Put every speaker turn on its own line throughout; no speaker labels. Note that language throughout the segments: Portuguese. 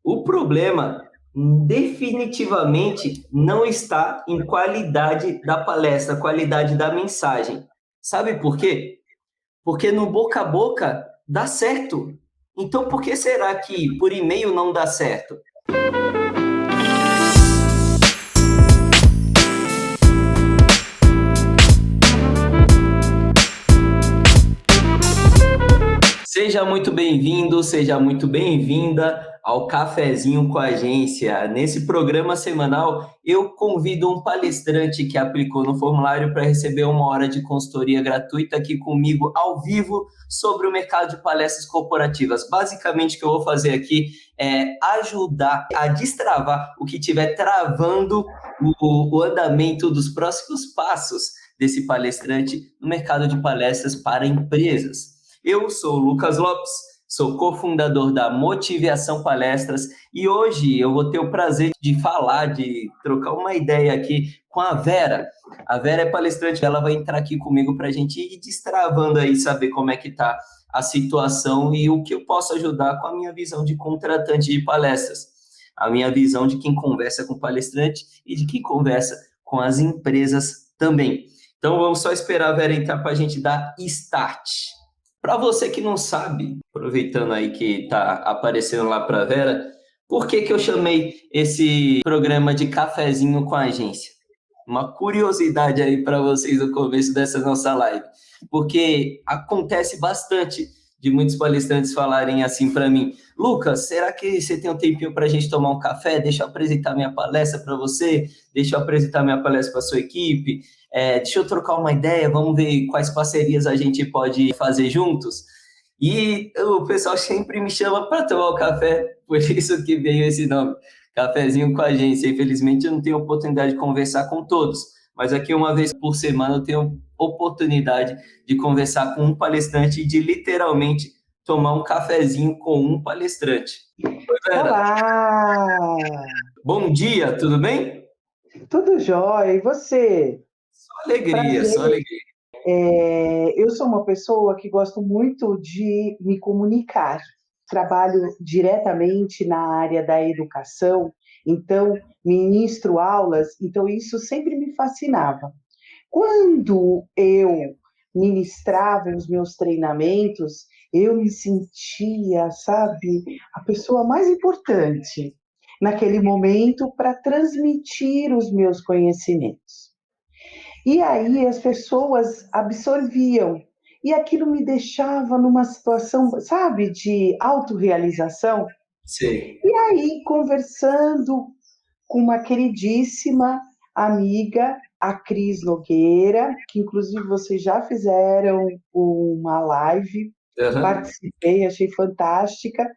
O problema definitivamente não está em qualidade da palestra, qualidade da mensagem. Sabe por quê? Porque no boca a boca dá certo. Então, por que será que por e-mail não dá certo? Seja muito bem-vindo, seja muito bem-vinda ao Cafezinho com a Agência. Nesse programa semanal, eu convido um palestrante que aplicou no formulário para receber 1 hora de consultoria gratuita aqui comigo, ao vivo, sobre o mercado de palestras corporativas. Basicamente, o que eu vou fazer aqui é ajudar a destravar o que estiver travando o andamento dos próximos passos desse palestrante no mercado de palestras para empresas. Eu sou o Lucas Lopes, sou cofundador da Motivação Palestras e hoje eu vou ter o prazer de falar, de trocar uma ideia aqui com a Vera. A Vera é palestrante, ela vai entrar aqui comigo para a gente ir destravando aí, saber como é que está a situação e o que eu posso ajudar com a minha visão de contratante de palestras, a minha visão de quem conversa com palestrante e de quem conversa com as empresas também. Então vamos só esperar a Vera entrar para a gente dar start. Para você que não sabe, aproveitando aí que está aparecendo lá para a Vera, por que eu chamei esse programa de Cafezinho com a Agência? Uma curiosidade aí para vocês no começo dessa nossa live, porque acontece bastante de muitos palestrantes falarem assim para mim: Lucas, será que você tem um tempinho para a gente tomar um café? Deixa eu apresentar minha palestra para você, deixa eu apresentar minha palestra para a sua equipe. Deixa eu trocar uma ideia, vamos ver quais parcerias a gente pode fazer juntos. E o pessoal sempre me chama para tomar o café, por isso que veio esse nome, Cafezinho com a Agência. Infelizmente eu não tenho oportunidade de conversar com todos, mas aqui uma vez por semana eu tenho oportunidade de conversar com um palestrante e de literalmente tomar um cafezinho com um palestrante.
Oi, Vera. Olá!
Bom dia, tudo bem?
Tudo jóia, e você?
Só alegria, só alegria.
Eu sou uma pessoa que gosto muito de me comunicar. Trabalho diretamente na área da educação, então ministro aulas, então isso sempre me fascinava. Quando eu ministrava os meus treinamentos, eu me sentia, sabe, a pessoa mais importante naquele momento para transmitir os meus conhecimentos. E aí as pessoas absorviam, e aquilo me deixava numa situação, sabe, de autorrealização.
Sim.
E aí, conversando com uma queridíssima amiga, a Cris Nogueira, que inclusive vocês já fizeram uma live, participei, achei fantástica.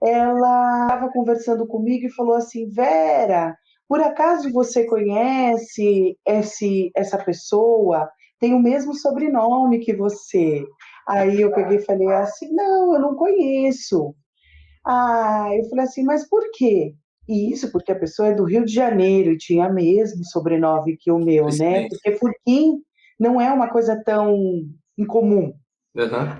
Ela estava conversando comigo e falou assim: Vera, por acaso você conhece essa pessoa? Tem o mesmo sobrenome que você. Aí eu peguei e falei assim: não, eu não conheço. Eu falei assim: mas por quê? E isso porque a pessoa é do Rio de Janeiro e tinha mesmo sobrenome que o meu, né? Porque Furquim não é uma coisa tão incomum.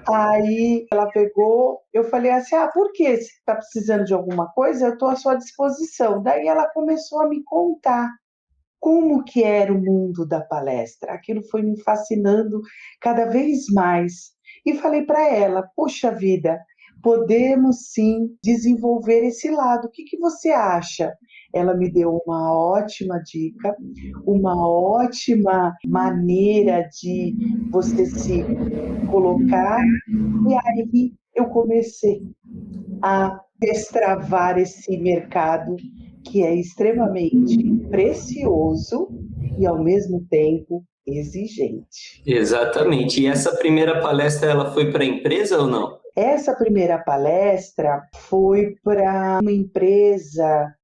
Aí ela pegou, eu falei assim: por quê? Se está precisando de alguma coisa, eu estou à sua disposição. Daí ela começou a me contar como que era o mundo da palestra. Aquilo foi me fascinando cada vez mais. E falei para ela: puxa vida, podemos sim desenvolver esse lado. O que você acha? Ela me deu uma ótima dica, uma ótima maneira de você se colocar. E aí eu comecei a destravar esse mercado que é extremamente precioso e, ao mesmo tempo, exigente.
Exatamente. E essa primeira palestra, ela foi para a empresa ou não?
Essa primeira palestra foi para uma empresa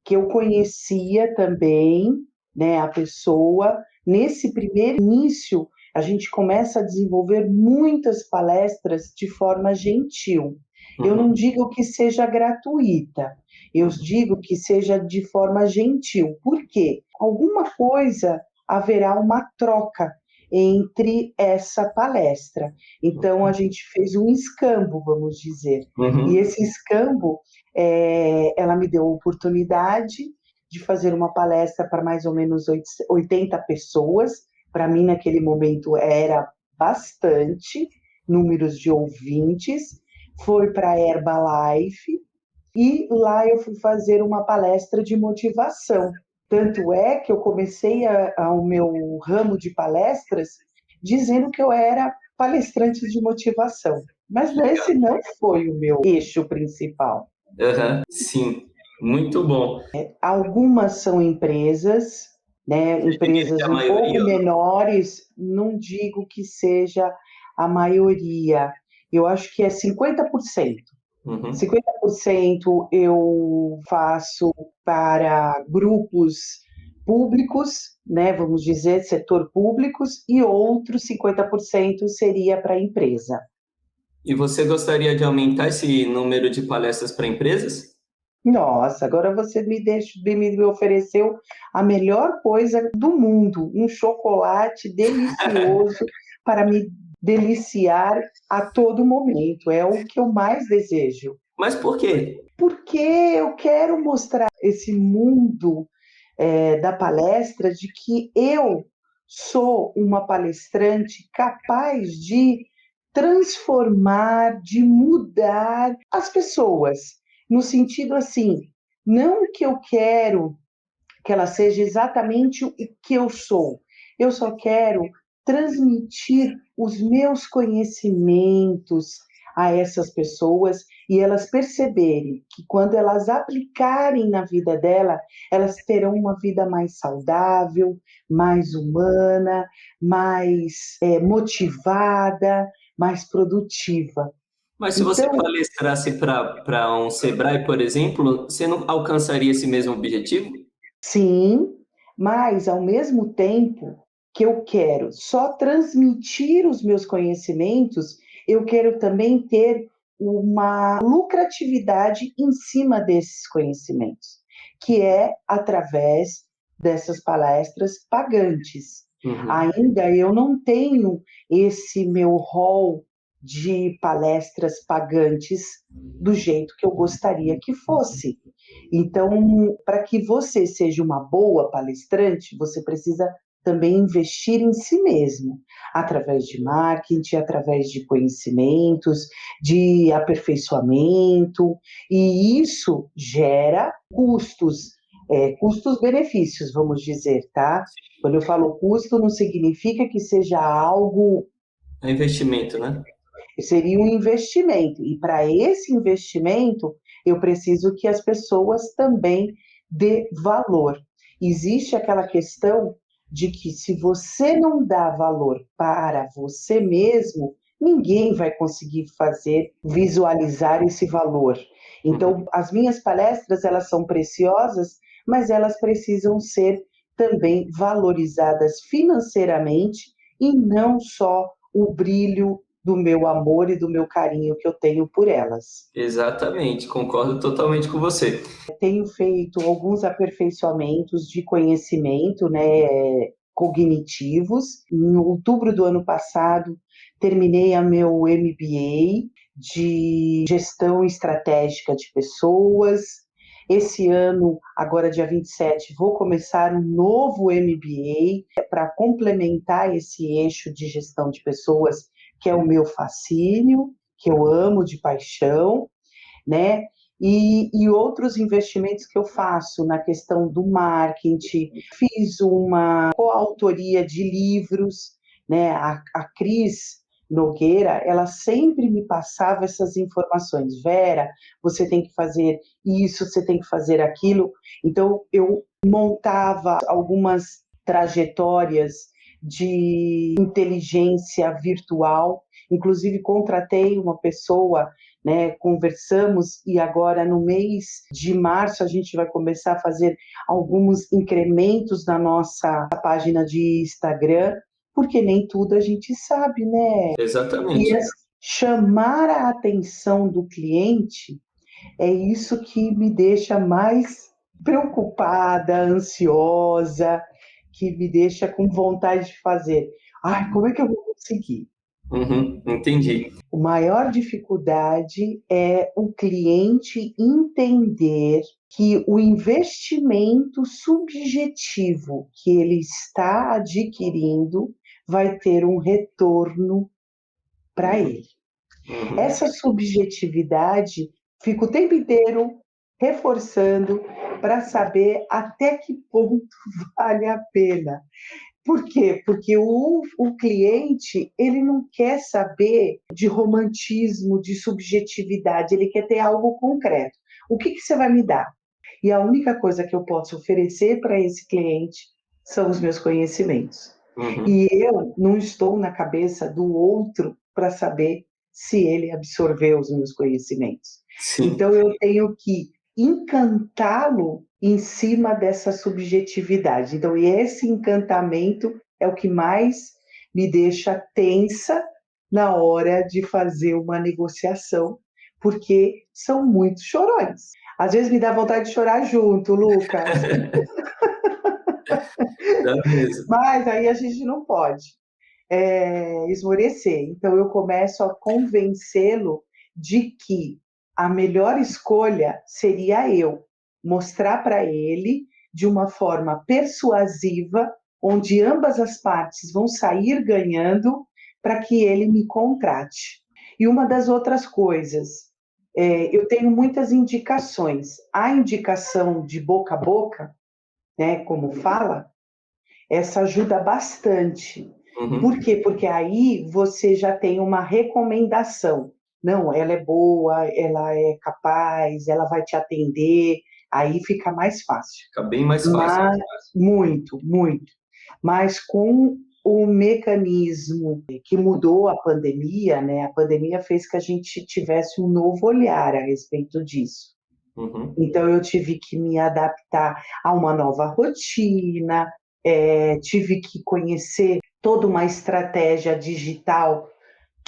que eu conhecia também, né, a pessoa. Nesse primeiro início, a gente começa a desenvolver muitas palestras de forma gentil. Eu não digo que seja gratuita, eu digo que seja de forma gentil. Por quê? Alguma coisa haverá uma troca. entre essa palestra. Então, a gente fez um escambo, vamos dizer. E esse escambo, ela me deu a oportunidade de fazer uma palestra para mais ou menos 80 pessoas. Para mim, naquele momento, era bastante números de ouvintes. Foi para a Herbalife e lá eu fui fazer uma palestra de motivação. Tanto é que eu comecei o meu ramo de palestras dizendo que eu era palestrante de motivação. Mas esse não foi o meu eixo principal.
Sim, muito bom.
Algumas são empresas, né,
Você diria que
empresas
é a
um pouco
maioria ou não?
menores, não digo que seja a maioria, eu acho que é 50%.
Uhum.
50% eu faço para grupos públicos, né, vamos dizer, setor públicos, e outros 50% seria para a empresa.
E você gostaria de aumentar esse número de palestras para empresas?
Nossa, agora você me ofereceu a melhor coisa do mundo, um chocolate delicioso para me deliciar a todo momento. É o que eu mais desejo.
Mas por quê?
Porque eu quero mostrar esse mundo da palestra de que eu sou uma palestrante capaz de transformar, de mudar as pessoas, no sentido assim, não que eu quero que ela seja exatamente o que eu sou, eu só quero transmitir os meus conhecimentos a essas pessoas e elas perceberem que quando elas aplicarem na vida dela, elas terão uma vida mais saudável, mais humana, mais motivada, mais produtiva.
Mas se você
Então,
palestrasse para um Sebrae, por exemplo, você não alcançaria esse mesmo objetivo?
sim, mas ao mesmo tempo que eu quero só transmitir os meus conhecimentos, eu quero também ter uma lucratividade em cima desses conhecimentos, que é através dessas palestras pagantes.
Uhum.
Ainda eu não tenho esse meu rol de palestras pagantes do jeito que eu gostaria que fosse. Então, para que você seja uma boa palestrante, você precisa também investir em si mesmo, através de marketing, através de conhecimentos, de aperfeiçoamento, e isso gera custos, custos-benefícios, vamos dizer, tá? Quando eu falo custo, não significa que seja algo,
É investimento, né?
seria um investimento. E para esse investimento, eu preciso que as pessoas também dê valor. Existe aquela questão de que se você não dá valor para você mesmo, ninguém vai conseguir fazer visualizar esse valor.
Uhum.
Então, as minhas palestras, elas são preciosas, mas elas precisam ser também valorizadas financeiramente e não só o brilho do meu amor e do meu carinho que eu tenho por elas.
Exatamente, concordo totalmente com você.
Tenho feito alguns aperfeiçoamentos de conhecimento, né, cognitivos. Em outubro do ano passado, terminei a meu MBA de gestão estratégica de pessoas. Esse ano, agora dia 27, vou começar um novo MBA para complementar esse eixo de gestão de pessoas, que é o meu fascínio, que eu amo de paixão, né? E outros investimentos que eu faço na questão do marketing. Fiz uma coautoria de livros, né? A Cris Nogueira, ela sempre me passava essas informações. Vera, você tem que fazer isso, você tem que fazer aquilo. Então, eu montava algumas trajetórias de inteligência virtual, inclusive contratei uma pessoa, né, conversamos e agora no mês de março a gente vai começar a fazer alguns incrementos na nossa página de Instagram, porque nem tudo a gente sabe, né? E
Exatamente.
chamar a atenção do cliente é isso que me deixa mais preocupada, ansiosa, que me deixa com vontade de fazer. Ai, como é que eu vou conseguir?
Entendi.
A maior dificuldade é o cliente entender que o investimento subjetivo que ele está adquirindo vai ter um retorno para
Uhum,
ele.
uhum,
Essa subjetividade fica o tempo inteiro reforçando para saber até que ponto vale a pena. Por quê? Porque o cliente, ele não quer saber de romantismo, de subjetividade, ele quer ter algo concreto. O que você vai me dar? E a única coisa que eu posso oferecer para esse cliente são os meus conhecimentos.
uhum.
E eu não estou na cabeça do outro para saber se ele absorveu os meus conhecimentos.
Sim,
Então eu tenho que encantá-lo em cima dessa subjetividade. Então, esse encantamento é o que mais me deixa tensa na hora de fazer uma negociação, porque são muito chorões. Às vezes me dá vontade de chorar junto, Lucas,
dá mesmo.
mas aí a gente não pode esmorecer. Então, eu começo a convencê-lo de que a melhor escolha seria eu mostrar para ele de uma forma persuasiva, onde ambas as partes vão sair ganhando, para que ele me contrate. E uma das outras coisas, eu tenho muitas indicações. A indicação de boca a boca, né, como fala, essa ajuda bastante. Por
Uhum.
quê? Porque aí você já tem uma recomendação. Não, ela é boa, ela é capaz, ela vai te atender, aí fica mais fácil.
Fica bem mais fácil.
Mas, muito, muito. Mas com o mecanismo que mudou a pandemia, né? A pandemia fez que a gente tivesse um novo olhar a respeito disso.
Uhum.
Então, eu tive que me adaptar a uma nova rotina, tive que conhecer toda uma estratégia digital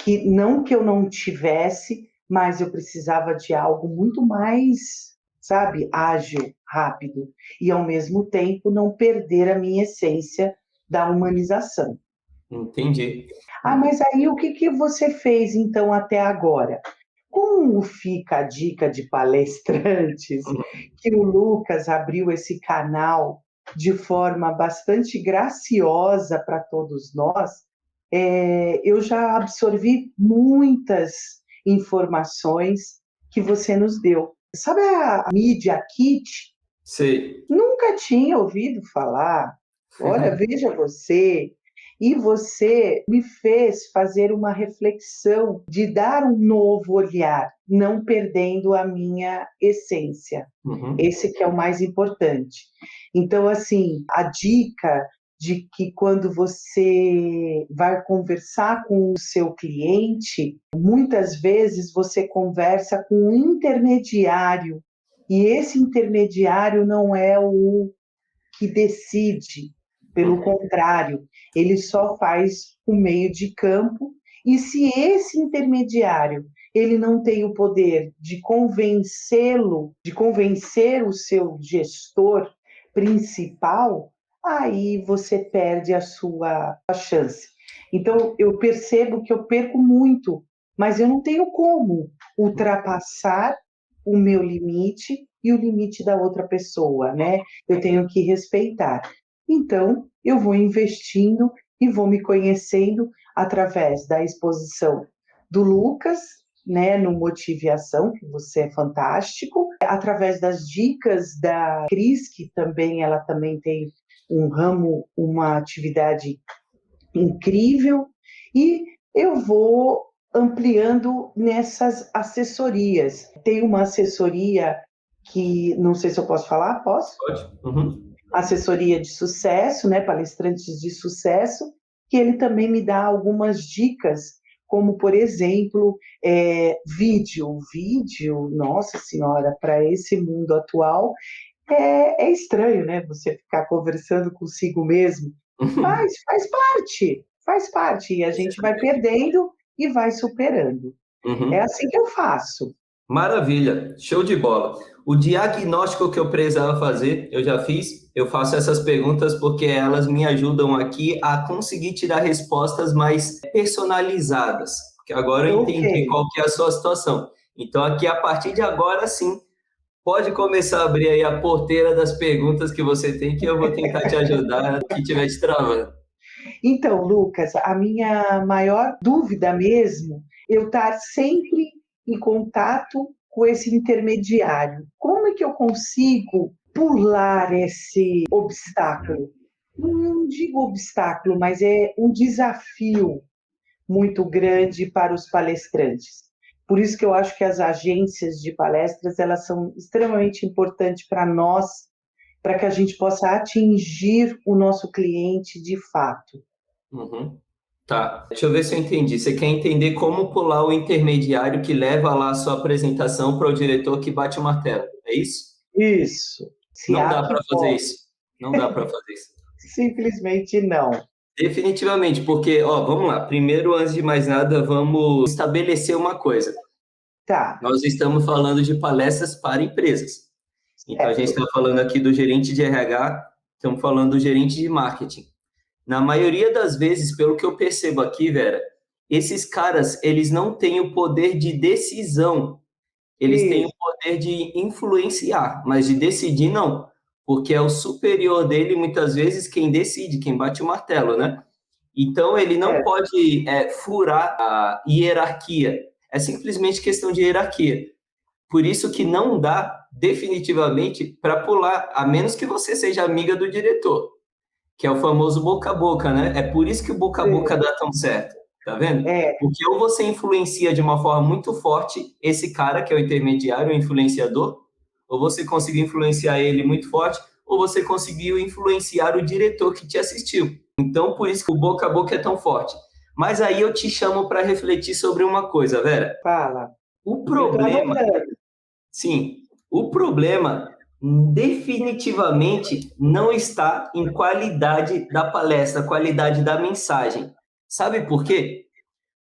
que eu não tivesse, mas eu precisava de algo muito mais, sabe, ágil, rápido, e ao mesmo tempo não perder a minha essência da humanização.
Entendi.
Ah, mas aí o que você fez então até agora? Como fica a dica de palestrantes
Uhum.
que o Lucas abriu esse canal de forma bastante graciosa para todos nós, eu já absorvi muitas informações que você nos deu. Sabe a Media Kit?
Sei.
Nunca tinha ouvido falar. Olha, veja você. E você me fez fazer uma reflexão de dar um novo olhar, não perdendo a minha essência.
Uhum.
Esse que é o mais importante. Então, assim, a dica de que quando você vai conversar com o seu cliente, muitas vezes você conversa com um intermediário, e esse intermediário não é o que decide, pelo
Uhum.
contrário, ele só faz o meio de campo, e se esse intermediário ele não tem o poder de convencê-lo, de convencer o seu gestor principal, aí você perde a sua chance. Então, eu percebo que eu perco muito, mas eu não tenho como ultrapassar o meu limite e o limite da outra pessoa, né? Eu tenho que respeitar. Então, eu vou investindo e vou me conhecendo através da exposição do Lucas, né, no Motive Ação, que você é fantástico, através das dicas da Cris, que também ela também tem um ramo, uma atividade incrível, e eu vou ampliando nessas assessorias. Tem uma assessoria que, não sei se eu posso falar, posso?
Pode? Uhum.
Assessoria de sucesso, né, palestrantes de sucesso, que ele também me dá algumas dicas, como, por exemplo, vídeo. Vídeo, nossa senhora, para esse mundo atual, é estranho, né, você ficar conversando consigo mesmo, mas faz parte, e a gente vai perdendo e vai superando. É
Uhum.
assim que eu faço.
Maravilha, show de bola. O diagnóstico que eu precisava fazer, eu já fiz. Eu faço essas perguntas porque elas me ajudam aqui a conseguir tirar respostas mais personalizadas. Porque agora eu
Ok.
entendi qual que é a sua situação. Então, aqui, a partir de agora, sim, pode começar a abrir aí a porteira das perguntas que você tem, que eu vou tentar te ajudar, que estiver te travando.
Então, Lucas, a minha maior dúvida mesmo, eu estar sempre em contato com esse intermediário. Como é que eu consigo pular esse obstáculo? Não digo obstáculo, mas é um desafio muito grande para os palestrantes. Por isso que eu acho que as agências de palestras, elas são extremamente importantes para nós, para que a gente possa atingir o nosso cliente de fato.
Uhum. Tá, deixa eu ver se eu entendi. Você quer entender como pular o intermediário que leva lá a sua apresentação para o diretor que bate o martelo, é isso?
Isso. Se
Não
há
dá
que
para fazer
pode.
isso. Não dá para fazer isso.
Simplesmente não.
Definitivamente, porque, ó, vamos lá. Primeiro, antes de mais nada, vamos estabelecer uma coisa.
Tá,
Nós estamos falando de palestras para empresas. Então, a gente
certo.
está falando aqui do gerente de RH, estamos falando do gerente de marketing. Na maioria das vezes, pelo que eu percebo aqui, Vera, esses caras, eles não têm o poder de decisão, eles têm o
Isso,
poder de influenciar, mas de decidir não, porque é o superior dele, muitas vezes, quem decide, quem bate o martelo, né? Então, ele não
certo.
pode furar a hierarquia, é simplesmente questão de hierarquia. Por isso que não dá definitivamente para pular, a menos que você seja amiga do diretor, que é o famoso boca a boca, né? É por isso que o boca a boca
Sim.
dá tão certo, tá vendo?
É,
Porque ou você influencia de uma forma muito forte esse cara que é o intermediário, o influenciador, ou você conseguiu influenciar ele muito forte, ou você conseguiu influenciar o diretor que te assistiu. Então, por isso que o boca a boca é tão forte. Mas aí eu te chamo para refletir sobre uma coisa, Vera.
fala.
O
Eu estou
problema
anotando.
Sim, o problema definitivamente não está em qualidade da palestra, qualidade da mensagem. Sabe por quê?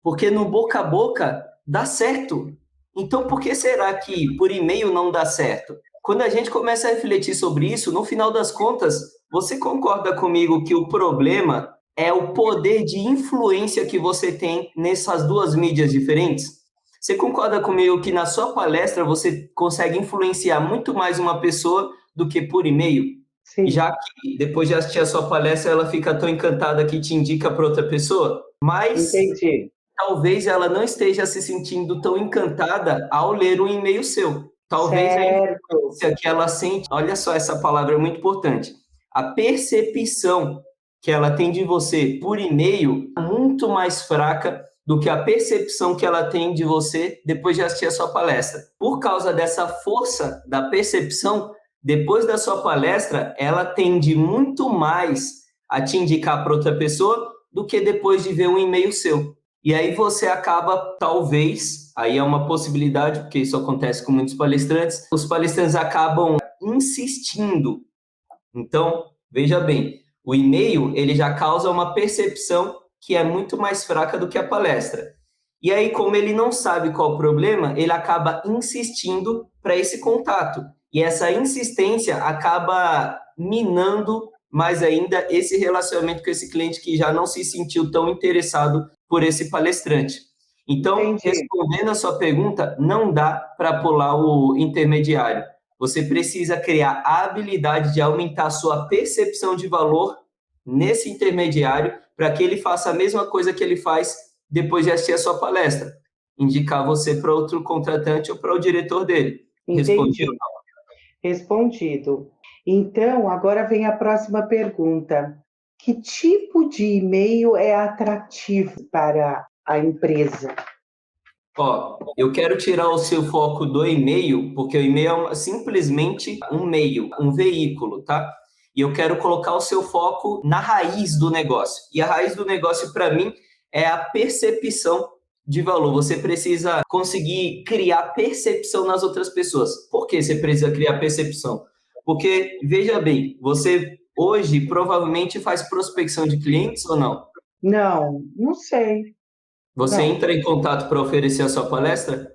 Porque no boca a boca dá certo. Então, por que será que por e-mail não dá certo? Quando a gente começa a refletir sobre isso, no final das contas, você concorda comigo que o problema é o poder de influência que você tem nessas duas mídias diferentes? Você concorda comigo que na sua palestra você consegue influenciar muito mais uma pessoa do que por e-mail? Já
Sim,
que depois de assistir a sua palestra ela fica tão encantada que te indica para outra pessoa? Mas
entendi.
talvez ela não esteja se sentindo tão encantada ao ler um e-mail seu. Talvez a
Certo.
influência que ela sente, olha só, essa palavra é muito importante. A percepção que ela tem de você por e-mail é muito mais fraca do que a percepção que ela tem de você depois de assistir a sua palestra. Por causa dessa força da percepção, depois da sua palestra, ela tende muito mais a te indicar para outra pessoa do que depois de ver um e-mail seu. E aí você acaba, talvez, aí é uma possibilidade, porque isso acontece com muitos palestrantes, os palestrantes acabam insistindo. Então, veja bem, o e-mail ele já causa uma percepção que é muito mais fraca do que a palestra. E aí, como ele não sabe qual o problema, ele acaba insistindo para esse contato. E essa insistência acaba minando mais ainda esse relacionamento com esse cliente que já não se sentiu tão interessado por esse palestrante. Então,
Entendi.
respondendo a sua pergunta, não dá para pular o intermediário. Você precisa criar a habilidade de aumentar a sua percepção de valor nesse intermediário para que ele faça a mesma coisa que ele faz depois de assistir a sua palestra. Indicar você para outro contratante ou para o diretor dele. Respondi?
Entendi. Respondido. Então, agora vem a próxima pergunta. Que tipo de e-mail é atrativo para a empresa?
Ó, eu quero tirar o seu foco do e-mail, porque o e-mail é simplesmente um meio, um veículo, tá? E eu quero colocar o seu foco na raiz do negócio. E a raiz do negócio, para mim, é a percepção de valor. Você precisa conseguir criar percepção nas outras pessoas. Por que você precisa criar percepção? Porque, veja bem, você hoje provavelmente faz prospecção de clientes ou não?
Não, não sei.
Você
Não.
entra em contato para oferecer a sua palestra?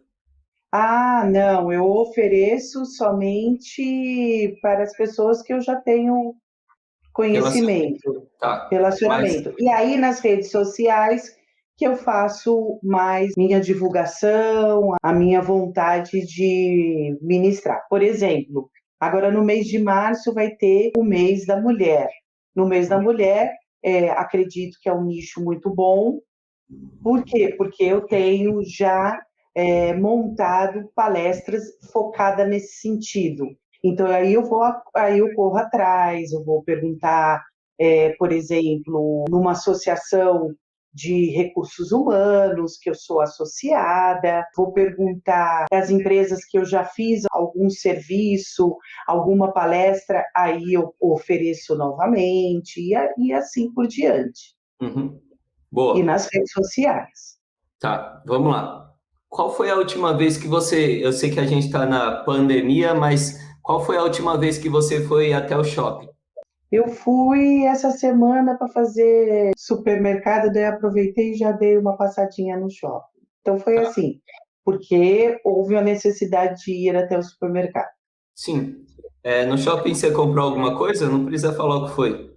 Ah, não, eu ofereço somente para as pessoas que eu já tenho
Relacionamento.
conhecimento,
Tá. Mas
relacionamento. E aí nas redes sociais que eu faço mais minha divulgação, a minha vontade de ministrar. Por exemplo, agora no mês de março vai ter o mês da mulher. No mês da mulher, acredito que é um nicho muito bom. Por quê? Porque eu tenho já montado palestras focadas nesse sentido. Então aí eu corro atrás, eu vou perguntar, por exemplo, numa associação de recursos humanos que eu sou associada, vou perguntar das empresas que eu já fiz algum serviço, alguma palestra, aí eu ofereço novamente e assim por diante.
uhum.
E
Boa.
nas redes sociais.
Tá, vamos lá. Qual foi a última vez que você. Eu sei que a gente está na pandemia, mas qual foi a última vez que você foi até o shopping?
Eu fui essa semana para fazer supermercado, daí aproveitei e já dei uma passadinha no shopping. Então foi
Tá.
assim, porque houve a necessidade de ir até o supermercado.
Sim. É, no shopping você comprou alguma coisa? Não precisa falar o que foi.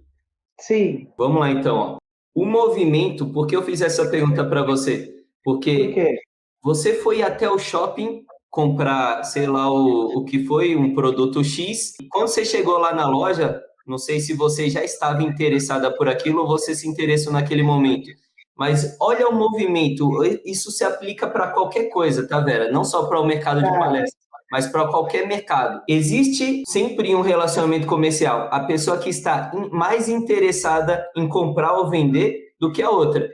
Sim,
Vamos lá então, ó. O movimento, por que eu fiz essa pergunta para você?
por
Porque
quê?
você foi até o shopping comprar, sei lá, o que foi, um produto X. Quando você chegou lá na loja, não sei se você já estava interessada por aquilo ou você se interessou naquele momento. Mas olha o movimento, isso se aplica para qualquer coisa, tá, Vera? Não só para o mercado de
Tá,
palestras, mas para qualquer mercado. Existe sempre um relacionamento comercial. A pessoa que está mais interessada em comprar ou vender do que a outra.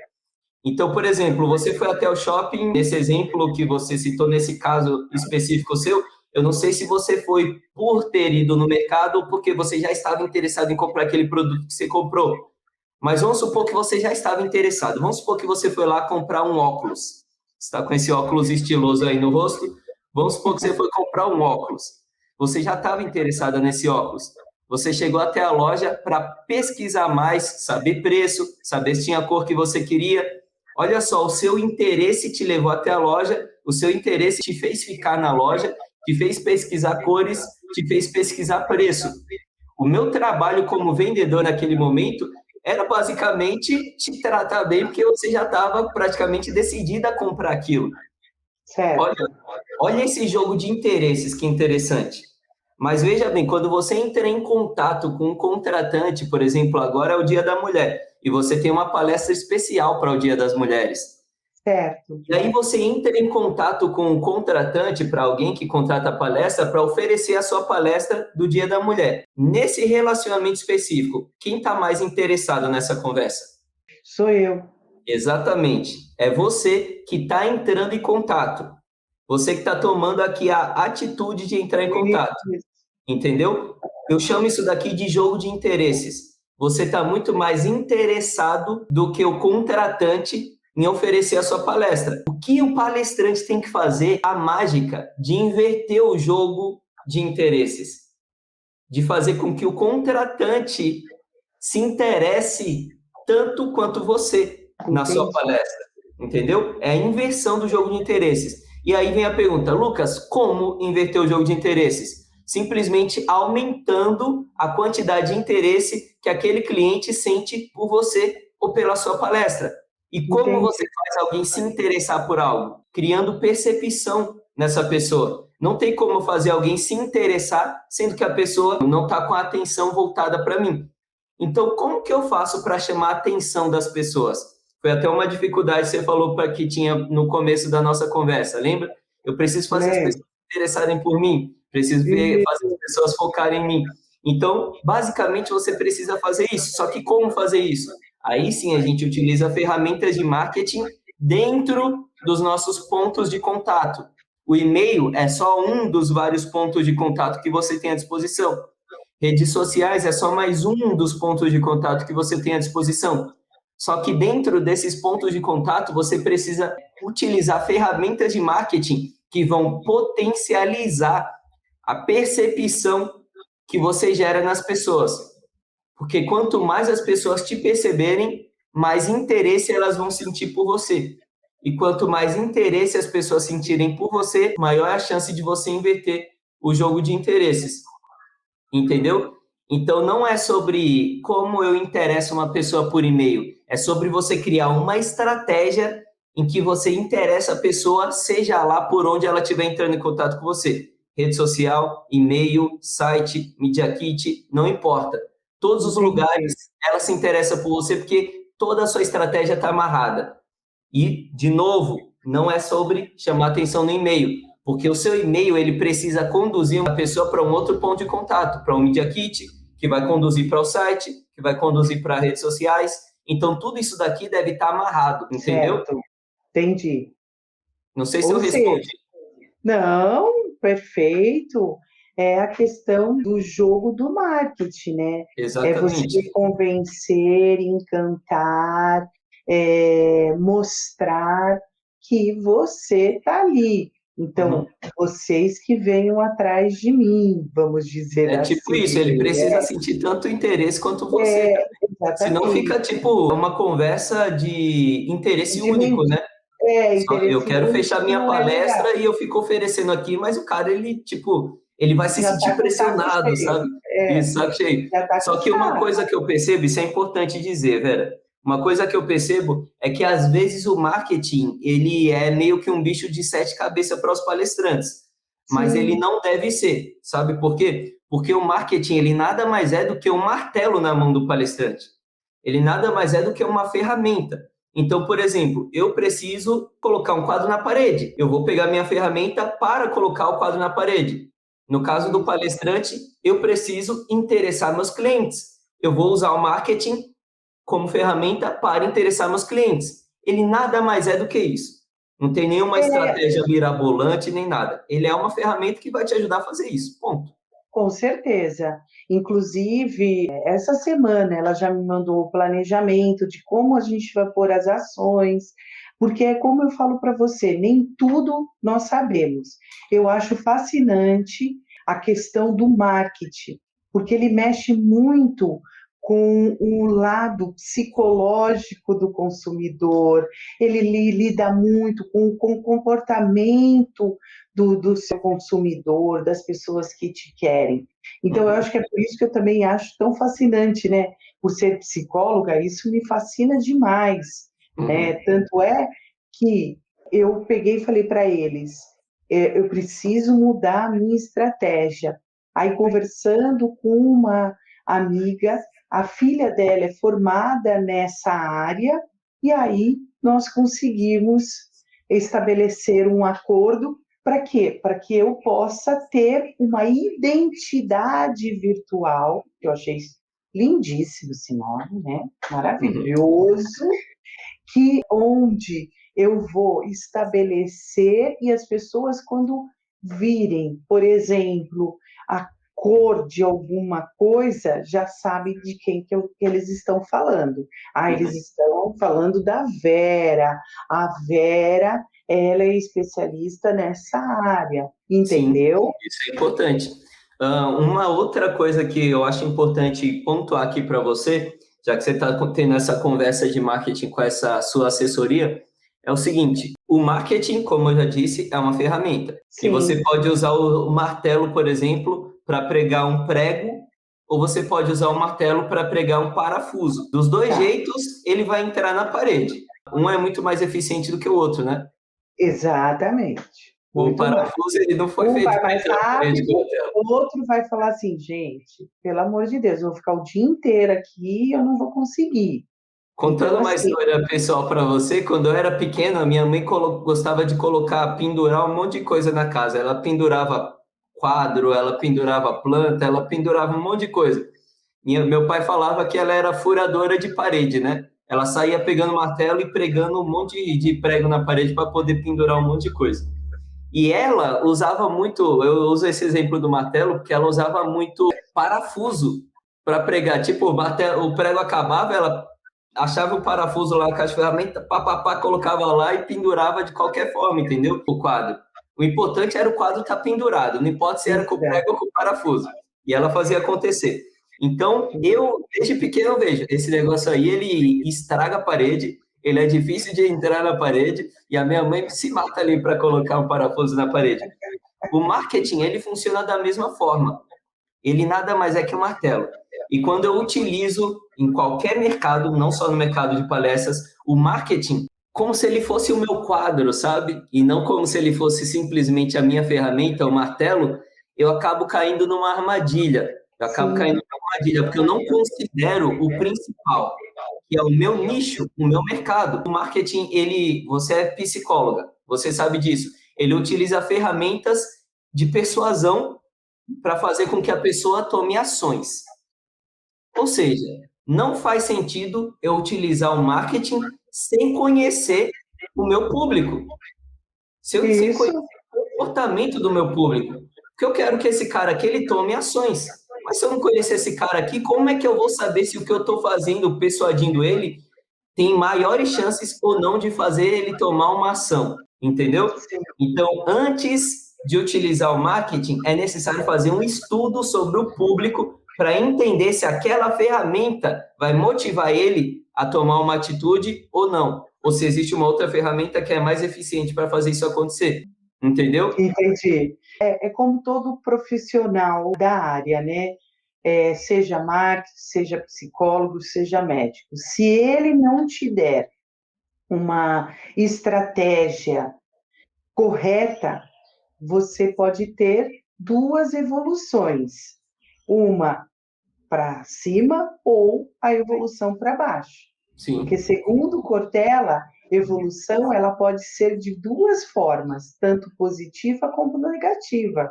Então, por exemplo, você foi até o shopping, nesse exemplo que você citou, nesse caso específico seu, eu não sei se você foi por ter ido no mercado ou porque você já estava interessado em comprar aquele produto que você comprou. Mas vamos supor que você já estava interessado. Vamos supor que você foi lá comprar um óculos. Você está com esse óculos estiloso aí no rosto. Vamos supor que você foi comprar um óculos. Você já estava interessada nesse óculos. Você chegou até a loja para pesquisar mais, saber preço, saber se tinha a cor que você queria. Olha só, o seu interesse te levou até a loja, o seu interesse te fez ficar na loja, te fez pesquisar cores, te fez pesquisar preço. O meu trabalho como vendedor naquele momento era basicamente te tratar bem, porque você já estava praticamente decidida a comprar aquilo. Olha,
certo.
olha esse jogo de interesses, que interessante. Mas veja bem, quando você entra em contato com um contratante, por exemplo, agora é o Dia da Mulher, e você tem uma palestra especial para o Dia das Mulheres.
Certo,
E aí você entra em contato com um contratante para alguém que contrata a palestra para oferecer a sua palestra do Dia da Mulher. Nesse relacionamento específico, quem está mais interessado nessa conversa?
sou eu.
Exatamente. É você que está entrando em contato. Você que está tomando aqui a atitude de entrar em contato.
Isso,
Entendeu? Eu chamo isso daqui de jogo de interesses. Você está muito mais interessado do que o contratante em oferecer a sua palestra. O que o palestrante tem que fazer? A mágica de inverter o jogo de interesses, de fazer com que o contratante se interesse tanto quanto você na sua
entendi.
palestra, entendeu? É a inversão do jogo de interesses. E aí vem a pergunta, Lucas, como inverter o jogo de interesses? Simplesmente aumentando a quantidade de interesse que aquele cliente sente por você ou pela sua palestra. E como você
Entendi.
faz alguém se interessar por algo? Criando percepção nessa pessoa. Não tem como fazer alguém se interessar, sendo que a pessoa não está com a atenção voltada para mim. Então, como que eu faço para chamar a atenção das pessoas? Foi até uma dificuldade que você falou para que tinha no começo da nossa conversa, lembra? Eu preciso fazer as
Lembro.
pessoas se interessarem por mim, preciso fazer as pessoas focarem em mim. Então, basicamente, você precisa fazer isso. Só que como fazer isso? Aí sim a gente utiliza ferramentas de marketing dentro dos nossos pontos de contato. O e-mail é só um dos vários pontos de contato que você tem à disposição. Redes sociais é só mais um dos pontos de contato que você tem à disposição. Só que dentro desses pontos de contato, você precisa utilizar ferramentas de marketing que vão potencializar a percepção que você gera nas pessoas. Porque quanto mais as pessoas te perceberem, mais interesse elas vão sentir por você. E quanto mais interesse as pessoas sentirem por você, maior é a chance de você inverter o jogo de interesses. Entendeu? Então, não é sobre como eu interesso uma pessoa por e-mail, é sobre você criar uma estratégia em que você interessa a pessoa, seja lá por onde ela estiver entrando em contato com você. Rede social, e-mail, site, Media Kit, não importa. Todos os lugares ela se interessa por você porque toda a sua estratégia está amarrada. E, de novo, não é sobre chamar atenção no e-mail, porque o seu e-mail ele precisa conduzir uma pessoa para um outro ponto de contato, para um Media Kit, que vai conduzir para o site, que vai conduzir para redes sociais. Então, tudo isso daqui deve estar amarrado, entendeu?
Certo, entendi.
Não sei se eu respondi.
Não, perfeito. É a questão do jogo do marketing, né? É você
Exatamente.
convencer, encantar, mostrar que você está ali. Então, vocês que venham atrás de mim, vamos dizer
É tipo
assim.
isso, ele precisa sentir tanto interesse quanto você também. Senão
Exatamente.
fica tipo uma conversa de interesse único, né? Eu
Interesse
quero
único
fechar minha
não é legal.
palestra e eu fico oferecendo aqui, mas o cara, ele, tipo, ele vai se
Já
sentir
está com o saco
pressionado,
cheio.
sabe? Isso, saco cheio.
Já está com
Só
o
que uma
saco.
coisa que eu percebo, isso é importante dizer, Vera, uma coisa que eu percebo é que, às vezes, o marketing, ele é meio que um bicho de sete cabeças para os palestrantes, mas ele
Sim.
não deve ser, sabe por quê? Porque o marketing, ele nada mais é do que um martelo na mão do palestrante. Ele nada mais é do que uma ferramenta. Então, por exemplo, eu preciso colocar um quadro na parede. Eu vou pegar minha ferramenta para colocar o quadro na parede. No caso do palestrante, eu preciso interessar meus clientes. Eu vou usar o marketing como ferramenta para interessar meus clientes. Ele nada mais é do que isso. Não tem nenhuma estratégia mirabolante nem nada. Ele é uma ferramenta que vai te ajudar a fazer isso. Ponto.
Com certeza. Inclusive, essa semana ela já me mandou o planejamento de como a gente vai pôr as ações, porque é como eu falo para você, nem tudo nós sabemos. Eu acho fascinante a questão do marketing, porque ele mexe muito com o lado psicológico do consumidor, ele lida muito com o comportamento do seu consumidor, das pessoas que te querem. Então, eu acho que é por isso que eu também acho tão fascinante, né? Por ser psicóloga, isso me fascina demais, né? Tanto é que eu peguei e falei para eles, eu preciso mudar a minha estratégia. Aí, conversando com uma amiga, a filha dela é formada nessa área, e aí nós conseguimos estabelecer um acordo. Para quê? Para que eu possa ter uma identidade virtual, que eu achei lindíssimo esse nome, né? Maravilhoso, que onde eu vou estabelecer e as pessoas, quando virem, por exemplo, a cor de alguma coisa, já sabem de quem que eles estão falando. Eles estão falando da Vera. A Vera, ela é especialista nessa área, entendeu?
Sim, isso é importante. Uma outra coisa que eu acho importante pontuar aqui para você, já que você está tendo essa conversa de marketing com essa sua assessoria, é o seguinte: o marketing, como eu já disse, é uma ferramenta.
Sim.
E você pode usar o martelo, por exemplo, para pregar um prego, ou você pode usar o martelo para pregar um parafuso. Dos dois jeitos, ele vai entrar na parede. Um é muito mais eficiente do que o outro, né?
Exatamente.
O
Muito mais.
parafuso ele não foi
Um
feito
vai
para
mais
entrar na parede
rápido,
com o martelo.
o outro vai falar assim, gente, pelo amor de Deus, eu vou ficar o dia inteiro aqui e eu não vou conseguir.
Contando
Então,
uma
assim,
história pessoal para você, quando eu era pequena, minha mãe gostava de colocar, pendurar um monte de coisa na casa. Ela pendurava quadro, ela pendurava planta, ela pendurava um monte de coisa. Meu pai falava que ela era furadora de parede, né? Ela saía pegando martelo e pregando um monte de prego na parede para poder pendurar um monte de coisa. E ela usava muito, eu uso esse exemplo do martelo, porque ela usava muito parafuso para pregar. Tipo, o prego acabava, ela achava o parafuso lá com as ferramentas, pá, colocava lá e pendurava de qualquer forma, entendeu? O quadro. O importante era o quadro estar pendurado, não importa se era com o prego ou com o parafuso. E ela fazia acontecer. Então, desde pequeno, eu vejo, esse negócio aí, ele estraga a parede, ele é difícil de entrar na parede e a minha mãe se mata ali para colocar um parafuso na parede. O marketing, ele funciona da mesma forma. Ele nada mais é que um martelo. E quando eu utilizo em qualquer mercado, não só no mercado de palestras, o marketing como se ele fosse o meu quadro, sabe? E não como se ele fosse simplesmente a minha ferramenta, o martelo, eu acabo caindo numa armadilha. Eu acabo
Sim.
caindo numa armadilha, porque eu não considero o principal, que é o meu nicho, o meu mercado. O marketing, você é psicóloga, você sabe disso. Ele utiliza ferramentas de persuasão para fazer com que a pessoa tome ações. Ou seja, não faz sentido eu utilizar o marketing sem conhecer o meu público. Sem conhecer o comportamento do meu público. Porque eu quero que esse cara aqui ele tome ações. Mas se eu não conhecer esse cara aqui, como é que eu vou saber se o que eu estou fazendo, persuadindo ele, tem maiores chances ou não de fazer ele tomar uma ação? Entendeu? Então, antes de utilizar o marketing, é necessário fazer um estudo sobre o público para entender se aquela ferramenta vai motivar ele a tomar uma atitude ou não. Ou se existe uma outra ferramenta que é mais eficiente para fazer isso acontecer. Entendeu?
Entendi. É como todo profissional da área, né? Seja marketing, seja psicólogo, seja médico. Se ele não te der uma estratégia correta, você pode ter duas evoluções. Uma para cima ou a evolução para baixo.
Sim.
Porque, segundo Cortella, evolução ela pode ser de duas formas, tanto positiva como negativa.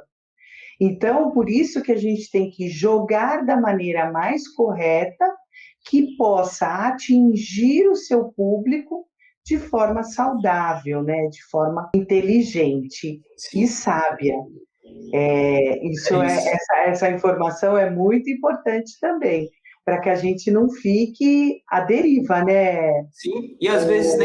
Então, por isso que a gente tem que jogar da maneira mais correta, que possa atingir o seu público de forma saudável, né? De forma inteligente e sábia. Essa informação é muito importante também, para que a gente não fique à deriva, né?
Sim, e às vezes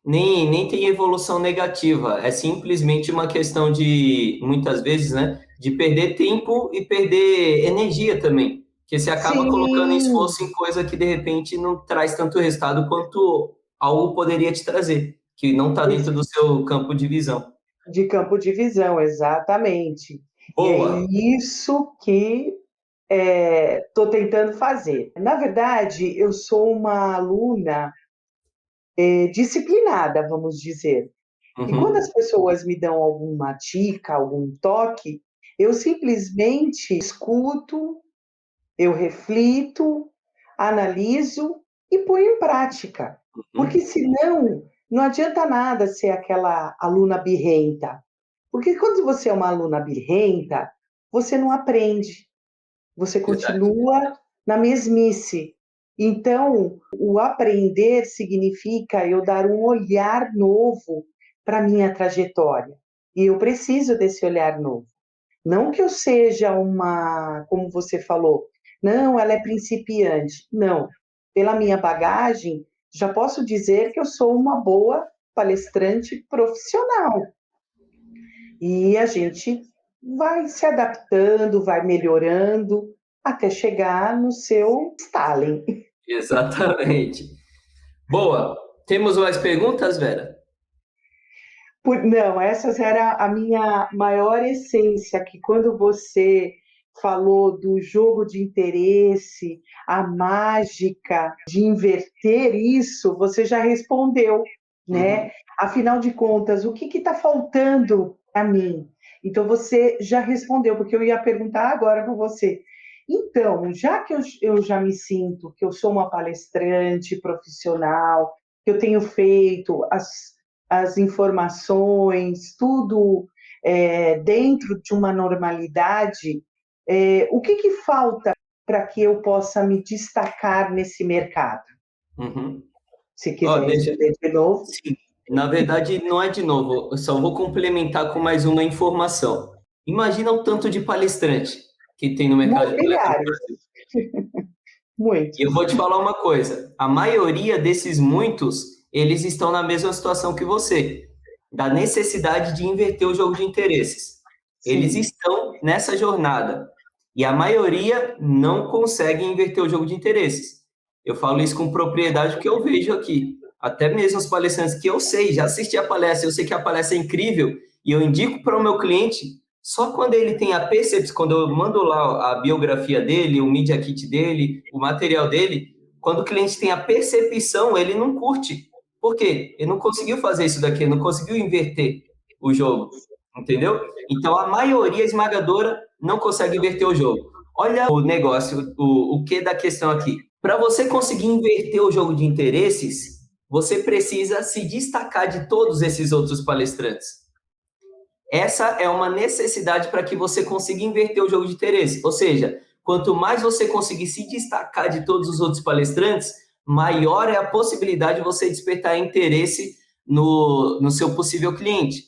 nem tem evolução negativa, é simplesmente uma questão de, muitas vezes, né, de perder tempo e perder energia também, porque você acaba colocando esforço em coisa que de repente não traz tanto resultado quanto algo poderia te trazer, que não está dentro do seu campo de visão.
De campo de visão, exatamente.
Boa.
E é isso que estou tentando fazer. Na verdade, eu sou uma aluna disciplinada, vamos dizer. E quando as pessoas me dão alguma dica, algum toque, eu simplesmente escuto, eu reflito, analiso e ponho em prática. Porque senão não adianta nada ser aquela aluna birrenta. Porque quando você é uma aluna birrenta, você não aprende. Você continua na mesmice. Então, o aprender significa eu dar um olhar novo para a minha trajetória. E eu preciso desse olhar novo. Não que eu seja uma, como você falou, não, ela é principiante. Não. Pela minha bagagem, já posso dizer que eu sou uma boa palestrante profissional. E a gente vai se adaptando, vai melhorando, até chegar no seu Stalin.
Exatamente. Boa. Temos mais perguntas, Vera?
Não, essas era a minha maior essência, que quando você falou do jogo de interesse, a mágica de inverter isso, você já respondeu, né? Afinal de contas, o que está faltando para mim? Então, você já respondeu, porque eu ia perguntar agora para você. Então, já que eu já me sinto que eu sou uma palestrante profissional, que eu tenho feito as informações, tudo dentro de uma normalidade, o que falta para que eu possa me destacar nesse mercado? Se quiser responder de novo.
Sim. Na verdade, não é de novo, eu só vou complementar com mais uma informação. Imagina o tanto de palestrante que tem no mercado de palestras.
Muitos.
E eu vou te falar uma coisa, a maioria desses muitos, eles estão na mesma situação que você, da necessidade de inverter o jogo de interesses. Sim. Eles estão nessa jornada. E a maioria não consegue inverter o jogo de interesses. Eu falo isso com propriedade porque eu vejo aqui. até mesmo os palestrantes que eu sei, já assisti a palestra, eu sei que a palestra é incrível, e eu indico para o meu cliente, só quando ele tem a percepção, quando eu mando lá a biografia dele, o Media Kit dele, o material dele, quando o cliente tem a percepção, ele não curte. Por quê? Ele não conseguiu fazer isso daqui, ele não conseguiu inverter o jogo, entendeu? Então, a maioria esmagadora não consegue inverter o jogo. Olha o negócio, o que da questão aqui. Para você conseguir inverter o jogo de interesses, você precisa se destacar de todos esses outros palestrantes. Essa é uma necessidade para que você consiga inverter o jogo de interesse. Ou seja, quanto mais você conseguir se destacar de todos os outros palestrantes, maior é a possibilidade de você despertar interesse no seu possível cliente.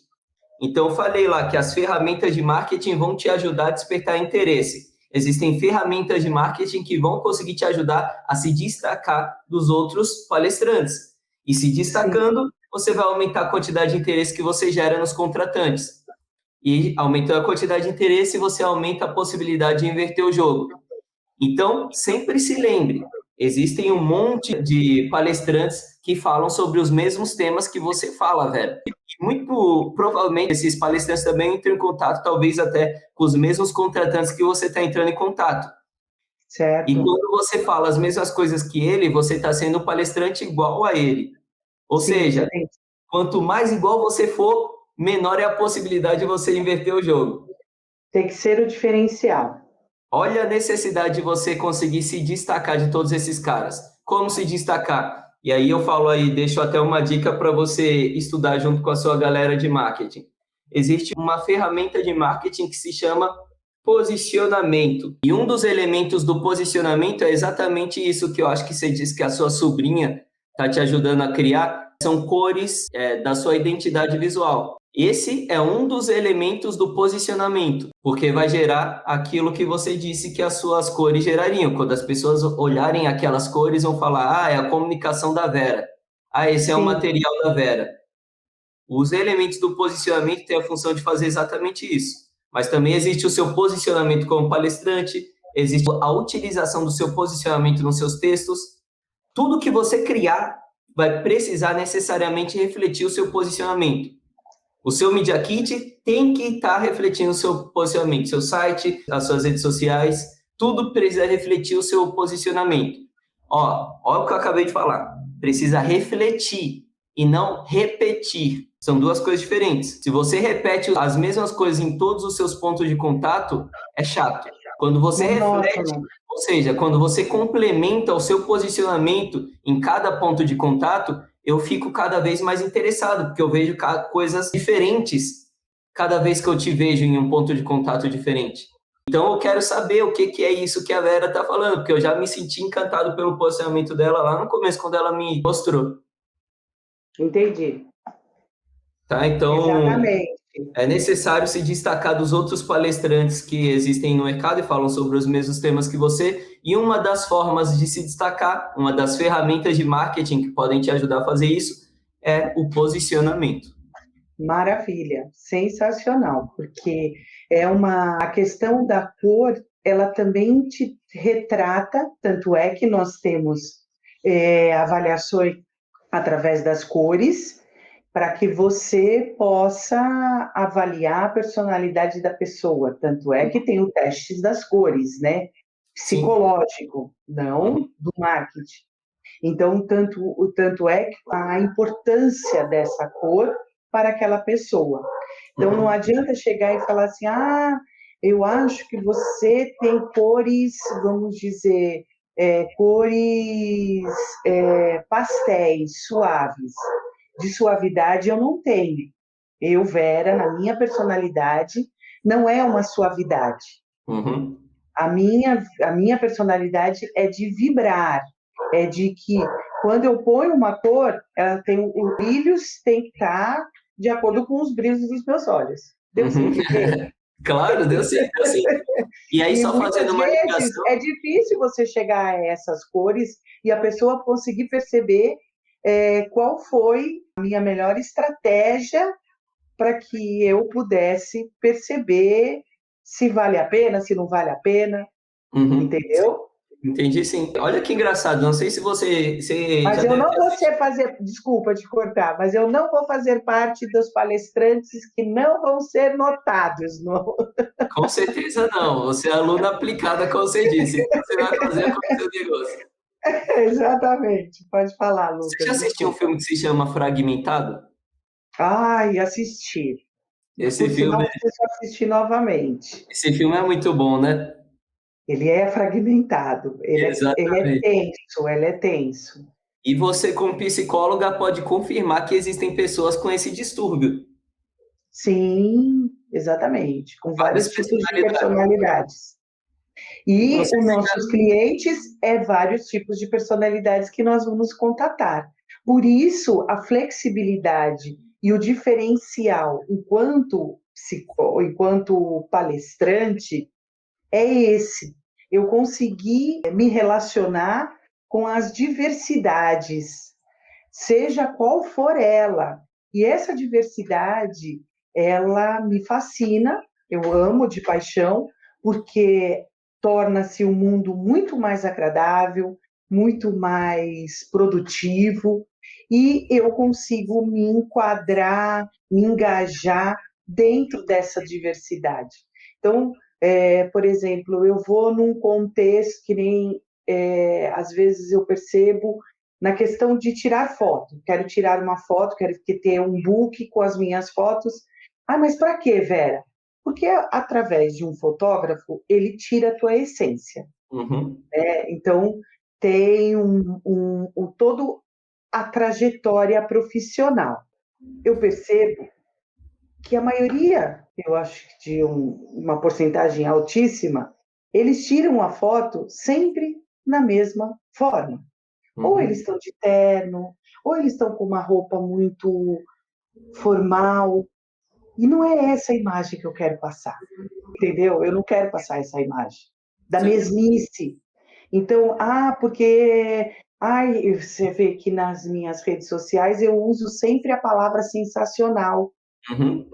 Então, eu falei lá que as ferramentas de marketing vão te ajudar a despertar interesse. Existem ferramentas de marketing que vão conseguir te ajudar a se destacar dos outros palestrantes. E se destacando, você vai aumentar a quantidade de interesse que você gera nos contratantes. E aumentando a quantidade de interesse, você aumenta a possibilidade de inverter o jogo. Então, sempre se lembre, existem um monte de palestrantes que falam sobre os mesmos temas que você fala, Vera. E muito provavelmente esses palestrantes também entram em contato, talvez até com os mesmos contratantes que você está entrando em contato.
Certo.
E quando você fala as mesmas coisas que ele, você está sendo um palestrante igual a ele. Ou seja, quanto mais igual você for, menor é a possibilidade de você inverter o jogo.
Tem que ser o diferencial.
Olha a necessidade de você conseguir se destacar de todos esses caras. Como se destacar? E aí eu falo aí, deixo até uma dica para você estudar junto com a sua galera de marketing. Existe uma ferramenta de marketing que se chama posicionamento. E um dos elementos do posicionamento é exatamente isso que eu acho que você disse que a sua sobrinha está te ajudando a criar. São cores da sua identidade visual. Esse é um dos elementos do posicionamento, porque vai gerar aquilo que você disse que as suas cores gerariam. Quando as pessoas olharem aquelas cores, vão falar, é a comunicação da Vera. Esse é o material da Vera. Os elementos do posicionamento têm a função de fazer exatamente isso. Mas também existe o seu posicionamento como palestrante, existe a utilização do seu posicionamento nos seus textos. Tudo que você criar vai precisar necessariamente refletir o seu posicionamento. O seu Media Kit tem que estar refletindo o seu posicionamento, seu site, as suas redes sociais, tudo precisa refletir o seu posicionamento. Olha o que eu acabei de falar. Precisa refletir e não repetir. São duas coisas diferentes. Se você repete as mesmas coisas em todos os seus pontos de contato, é chato. Quando você reflete, ou seja, quando você complementa o seu posicionamento em cada ponto de contato, eu fico cada vez mais interessado, porque eu vejo coisas diferentes cada vez que eu te vejo em um ponto de contato diferente. Então, eu quero saber o que é isso que a Vera está falando, porque eu já me senti encantado pelo posicionamento dela lá no começo, quando ela me mostrou.
Entendi.
Tá? Então,
exatamente.
É necessário se destacar dos outros palestrantes que existem no mercado e falam sobre os mesmos temas que você. E uma das formas de se destacar, uma das ferramentas de marketing que podem te ajudar a fazer isso, é o posicionamento.
Maravilha, sensacional, porque a questão da cor, ela também te retrata, tanto é que nós temos avaliações através das cores, para que você possa avaliar a personalidade da pessoa. Tanto é que tem o teste das cores, né? Psicológico, não do marketing. Então, tanto é a importância dessa cor para aquela pessoa. Então, não adianta chegar e falar assim, eu acho que você tem cores, vamos dizer, cores pastéis, suaves. De suavidade eu não tenho. Eu, Vera, na minha personalidade, não é uma suavidade.
Uhum.
A minha personalidade é de vibrar, é de que quando eu ponho uma cor, ela tem os brilhos tem que estar de acordo com os brilhos dos meus olhos. Deu para entender?
Claro, deu sim. E aí, só fazendo uma ligação...
É difícil você chegar a essas cores e a pessoa conseguir perceber qual foi a minha melhor estratégia para que eu pudesse perceber se vale a pena, se não vale a pena, entendeu?
Entendi, sim. Olha que engraçado, não sei se você
Mas
já
eu
deve
não
ter
vou
assistido.
ser fazer, desculpa te cortar, mas eu não vou fazer parte dos palestrantes que não vão ser notados.
Com certeza não, você é aluna aplicada, como você disse, então você vai fazer com o seu negócio.
Exatamente. Pode falar,
Você
Lucas,
já assistiu um
desculpa.
filme que se chama Fragmentado?
Ai, assisti.
Esse
Por sinal,
filme,
preciso assistir novamente.
esse filme é muito bom, né?
Ele é fragmentado, ele é
Exatamente.
tenso, ele é tenso.
E você, como psicóloga, pode confirmar que existem pessoas com esse distúrbio,
Sim, exatamente, com
várias
vários tipos de
personalidades.
personalidades.
Não
E
sei
os
se
nossos
já...
clientes é vários tipos de personalidades que nós vamos contatar. Por isso, a flexibilidade e o diferencial enquanto palestrante é esse. Eu consegui me relacionar com as diversidades, seja qual for ela. E essa diversidade, ela me fascina, eu amo de paixão, porque torna-se um mundo muito mais agradável, muito mais produtivo, e eu consigo me enquadrar, me engajar dentro dessa diversidade. Então, por exemplo, eu vou num contexto que nem às vezes eu percebo na questão de tirar foto. Quero tirar uma foto, quero ter um book com as minhas fotos. Ah, mas para quê, Vera? Porque através de um fotógrafo, ele tira a tua essência.
Uhum.
Então, tem todo a trajetória profissional. Eu percebo que a maioria, eu acho que de uma porcentagem altíssima, eles tiram a foto sempre na mesma forma. Ou eles
Uhum.
estão de terno, ou eles estão com uma roupa muito formal. E não é essa a imagem que eu quero passar, entendeu? Eu não quero passar essa imagem da
Sim.
mesmice. Então, porque você vê que nas minhas redes sociais eu uso sempre a palavra sensacional.
Uhum.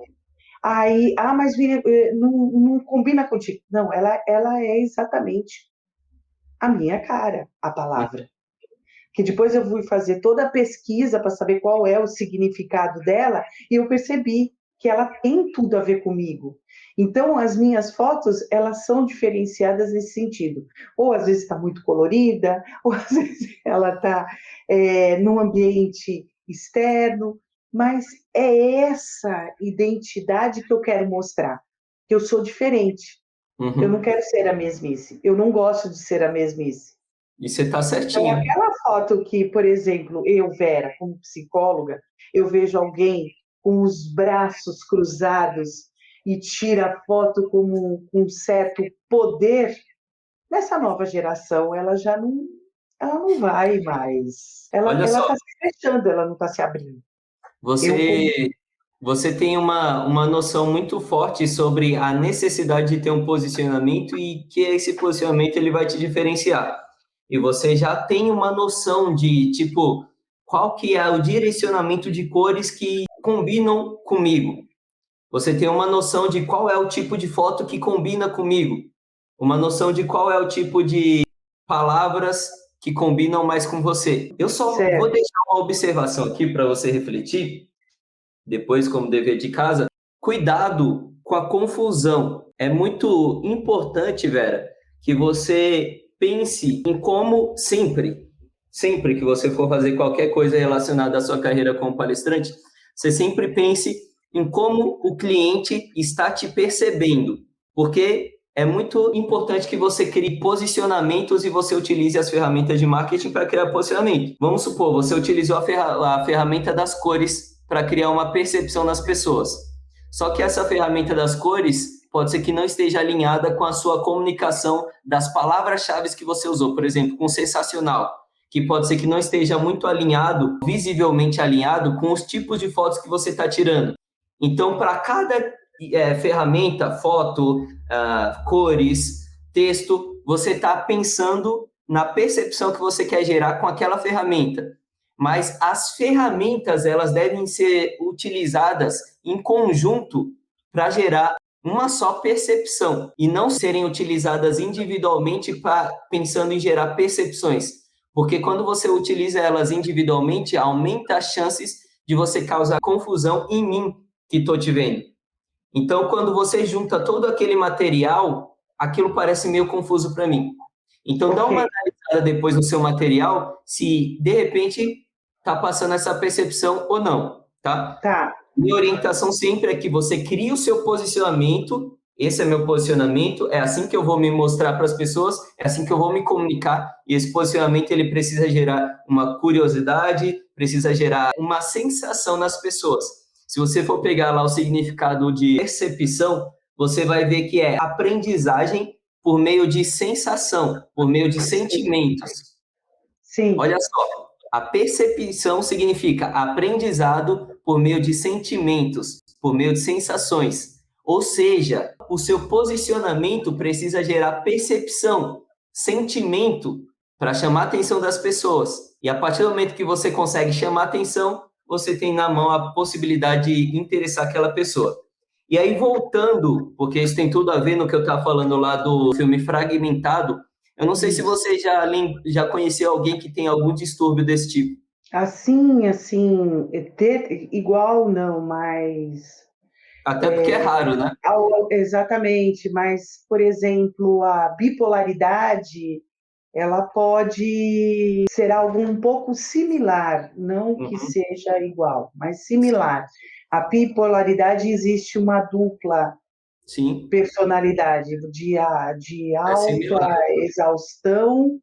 Mas não combina contigo. Não, ela é exatamente a minha cara, a palavra. Que depois eu fui fazer toda a pesquisa para saber qual é o significado dela e eu percebi que ela tem tudo a ver comigo. Então, as minhas fotos, elas são diferenciadas nesse sentido. Ou às vezes está muito colorida, ou às vezes ela está num ambiente externo, mas é essa identidade que eu quero mostrar, que eu sou diferente. Eu não
Uhum.
quero ser a mesmice, eu não gosto de ser a mesmice.
E você está
Então,
certinha.
aquela foto que, por exemplo, eu, Vera, como psicóloga, eu vejo alguém com os braços cruzados e tira a foto com um certo poder, nessa nova geração, ela não vai mais.
Olha
Ela
só,
está se fechando, ela não está se abrindo. Eu, como
você, você tem uma noção muito forte sobre a necessidade de ter um posicionamento e que esse posicionamento ele vai te diferenciar. E você já tem uma noção de, tipo, qual que é o direcionamento de cores que combinam comigo. Você tem uma noção de qual é o tipo de foto que combina comigo. Uma noção de qual é o tipo de palavras que combinam mais com você. Eu só vou
certo,
deixar uma observação aqui para você refletir, depois, como dever de casa. Cuidado com a confusão. É muito importante, Vera, que você pense em como sempre que você for fazer qualquer coisa relacionada à sua carreira como palestrante, você sempre pense em como o cliente está te percebendo, porque é muito importante que você crie posicionamentos e você utilize as ferramentas de marketing para criar posicionamento. Vamos supor, você utilizou a ferramenta das cores para criar uma percepção nas pessoas. Só que essa ferramenta das cores pode ser que não esteja alinhada com a sua comunicação das palavras-chave que você usou, por exemplo, com sensacional, que pode ser que não esteja muito alinhado, visivelmente alinhado com os tipos de fotos que você está tirando. Então, para cada ferramenta, foto, cores, texto, você está pensando na percepção que você quer gerar com aquela ferramenta. Mas as ferramentas, elas devem ser utilizadas em conjunto para gerar uma só percepção e não serem utilizadas individualmente pensando em gerar percepções. Porque quando você utiliza elas individualmente, aumenta as chances de você causar confusão em mim que estou te vendo. Então, quando você junta todo aquele material, aquilo parece meio confuso para mim. Então, dá uma analisada depois no seu material, se de repente está passando essa percepção ou não, tá?
Tá.
Minha orientação sempre é que você crie o seu posicionamento. Esse é meu posicionamento, é assim que eu vou me mostrar para as pessoas, é assim que eu vou me comunicar, e esse posicionamento ele precisa gerar uma curiosidade, precisa gerar uma sensação nas pessoas. Se você for pegar lá o significado de percepção, você vai ver que é aprendizagem por meio de sensação, por meio de sentimentos.
Sim.
Olha só, a percepção significa aprendizado por meio de sentimentos, por meio de sensações. Ou seja, o seu posicionamento precisa gerar percepção, sentimento, para chamar a atenção das pessoas. E a partir do momento que você consegue chamar a atenção, você tem na mão a possibilidade de interessar aquela pessoa. E aí, voltando, porque isso tem tudo a ver no que eu estava falando lá do filme Fragmentado, eu não sei se você já conheceu alguém que tem algum distúrbio desse tipo.
Assim, igual não, mas...
Até porque é raro, né?
Exatamente, mas, por exemplo, a bipolaridade, ela pode ser algo um pouco similar, não que seja igual, mas similar. A bipolaridade existe uma dupla personalidade de alta exaustão,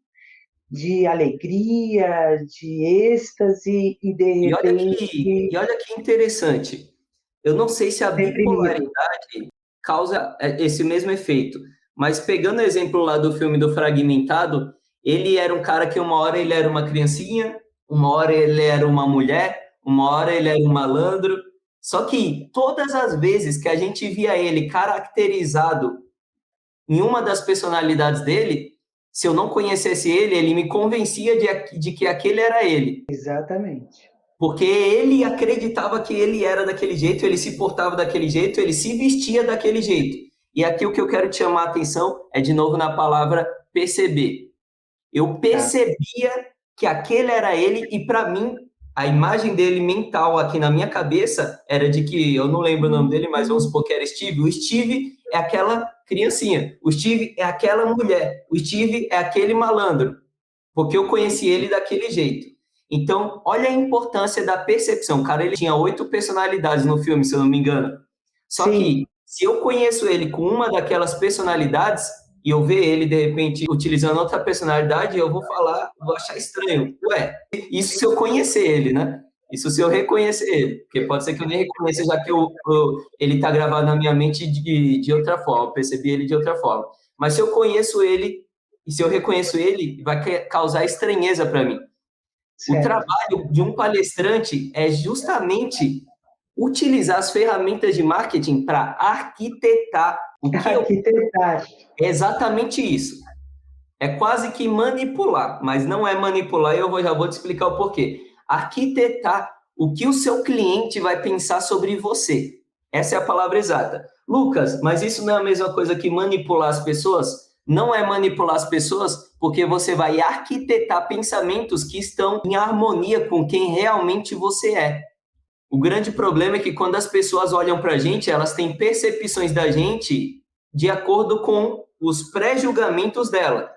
de alegria, de êxtase e de repente...
E olha que interessante. Eu não sei se a bipolaridade causa esse mesmo efeito, mas pegando o exemplo lá do filme do Fragmentado, ele era um cara que uma hora ele era uma criancinha, uma hora ele era uma mulher, uma hora ele era um malandro. Só que todas as vezes que a gente via ele caracterizado em uma das personalidades dele, se eu não conhecesse ele, ele me convencia de que aquele era ele.
Exatamente.
Porque ele acreditava que ele era daquele jeito, ele se portava daquele jeito, ele se vestia daquele jeito. E aqui o que eu quero te chamar a atenção é, de novo, na palavra perceber. Eu percebia que aquele era ele, e para mim, a imagem dele mental aqui na minha cabeça era de que, eu não lembro o nome dele, mas vamos supor que era Steve. O Steve é aquela criancinha, o Steve é aquela mulher, o Steve é aquele malandro, porque eu conheci ele daquele jeito. Então, olha a importância da percepção. O cara, ele tinha 8 personalidades no filme, se eu não me engano. Só que, se eu conheço ele com uma daquelas personalidades, e eu ver ele, de repente, utilizando outra personalidade, eu vou achar estranho. Ué, isso se eu conhecer ele, né? Isso se eu reconhecer ele. Porque pode ser que eu nem reconheça, já que ele está gravado na minha mente de outra forma. Eu percebi ele de outra forma. Mas se eu conheço ele, e se eu reconheço ele, vai causar estranheza para mim. Certo. O trabalho de um palestrante é justamente utilizar as ferramentas de marketing para arquitetar o que é exatamente isso. É quase que manipular, mas não é manipular, e eu já vou te explicar o porquê. Arquitetar o que o seu cliente vai pensar sobre você. Essa é a palavra exata. Lucas, mas isso não é a mesma coisa que manipular as pessoas? Não é manipular as pessoas, porque você vai arquitetar pensamentos que estão em harmonia com quem realmente você é. O grande problema é que quando as pessoas olham para a gente, elas têm percepções da gente de acordo com os pré-julgamentos dela,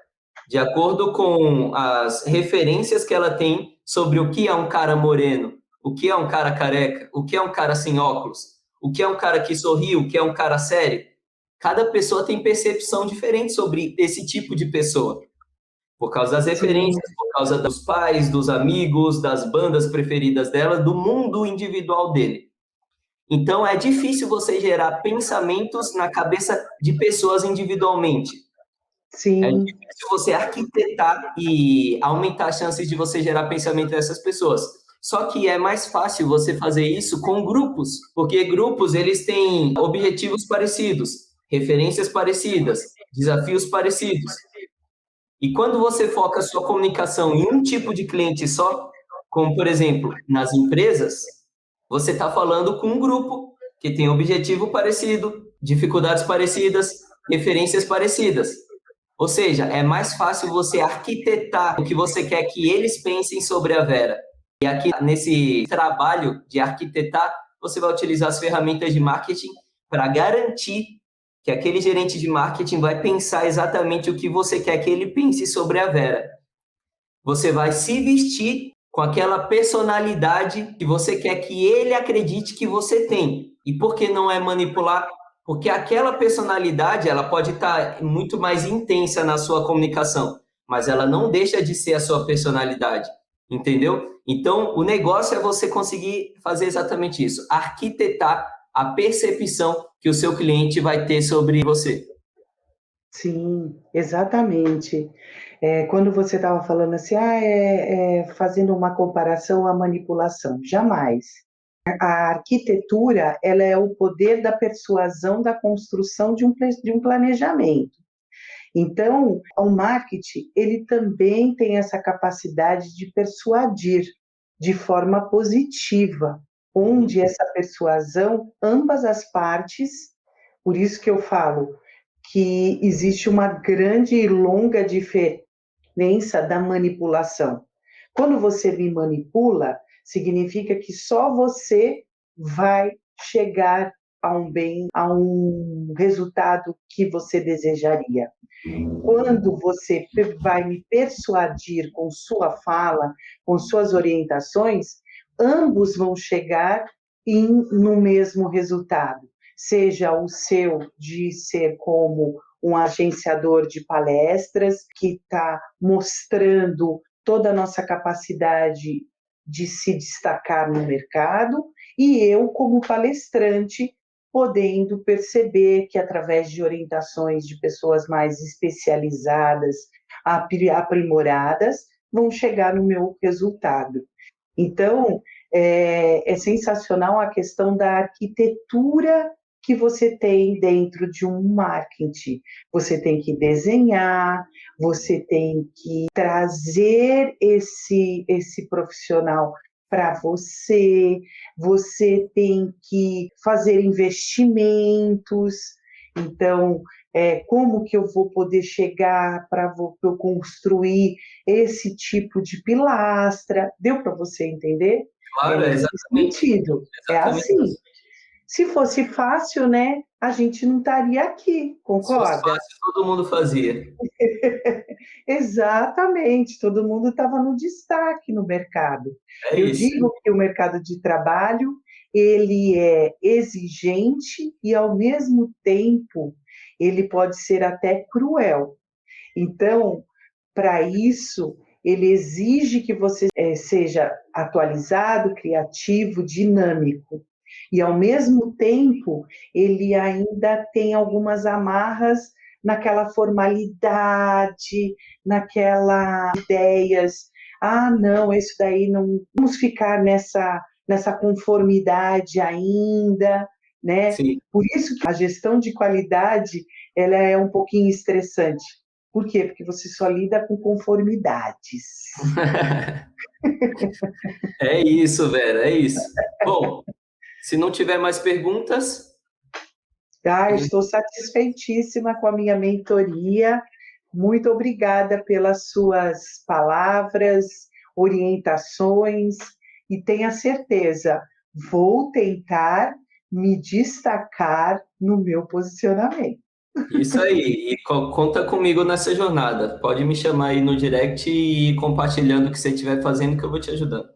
de acordo com as referências que ela tem sobre o que é um cara moreno, o que é um cara careca, o que é um cara sem óculos, o que é um cara que sorri, o que é um cara sério. Cada pessoa tem percepção diferente sobre esse tipo de pessoa, por causa das referências, por causa dos pais, dos amigos, das bandas preferidas dela, do mundo individual dele. Então, é difícil você gerar pensamentos na cabeça de pessoas individualmente.
Sim.
É difícil você arquitetar e aumentar as chances de você gerar pensamento dessas pessoas. Só que é mais fácil você fazer isso com grupos, porque grupos, eles têm objetivos parecidos, referências parecidas, desafios parecidos. E quando você foca a sua comunicação em um tipo de cliente só, como, por exemplo, nas empresas, você está falando com um grupo que tem objetivo parecido, dificuldades parecidas, referências parecidas. Ou seja, é mais fácil você arquitetar o que você quer que eles pensem sobre a Vera. E aqui, nesse trabalho de arquitetar, você vai utilizar as ferramentas de marketing para garantir que aquele gerente de marketing vai pensar exatamente o que você quer que ele pense sobre a Vera. Você vai se vestir com aquela personalidade que você quer que ele acredite que você tem. E por que não é manipular? Porque aquela personalidade, ela pode estar muito mais intensa na sua comunicação, mas ela não deixa de ser a sua personalidade, entendeu? Então, o negócio é você conseguir fazer exatamente isso, arquitetar a percepção que o seu cliente vai ter sobre você.
Sim, exatamente. Quando você estava falando assim, fazendo uma comparação à manipulação, jamais. A arquitetura, ela é o poder da persuasão, da construção de um planejamento. Então, o marketing, ele também tem essa capacidade de persuadir de forma positiva, onde essa persuasão, ambas as partes, por isso que eu falo que existe uma grande e longa diferença da manipulação. Quando você me manipula, significa que só você vai chegar a um resultado que você desejaria. Quando você vai me persuadir com sua fala, com suas orientações, ambos vão chegar no mesmo resultado. Seja o seu de ser como um agenciador de palestras, que está mostrando toda a nossa capacidade de se destacar no mercado, e eu, como palestrante, podendo perceber que, através de orientações de pessoas mais especializadas, aprimoradas, vão chegar no meu resultado. Então, é sensacional a questão da arquitetura que você tem dentro de um marketing. Você tem que desenhar, você tem que trazer esse profissional para você, você tem que fazer investimentos. Então, como que eu vou poder chegar para eu construir esse tipo de pilastra? Deu para você entender?
Claro,
É nesse sentido. É
exatamente.
assim. Se fosse fácil, né, a gente não estaria aqui,
Se fosse
concorda?
fácil, todo mundo fazia.
Exatamente, todo mundo estava no destaque no mercado.
É
Eu
isso.
digo que o mercado de trabalho, ele é exigente e, ao mesmo tempo, ele pode ser até cruel. Então, para isso, ele exige que você seja atualizado, criativo, dinâmico. E, ao mesmo tempo, ele ainda tem algumas amarras naquela formalidade, naquelas ideias. Ah, não, isso daí não vamos ficar nessa conformidade ainda, né?
Sim.
Por isso que a gestão de qualidade ela é um pouquinho estressante. Por quê? Porque você só lida com conformidades.
É isso, Vera, é isso. Bom, se não tiver mais perguntas,
Estou satisfeitíssima com a minha mentoria. Muito obrigada pelas suas palavras, orientações, e tenha certeza, vou tentar me destacar no meu posicionamento.
isso aí. E conta comigo nessa jornada. Pode me chamar aí no direct e ir compartilhando o que você estiver fazendo que eu vou te ajudando.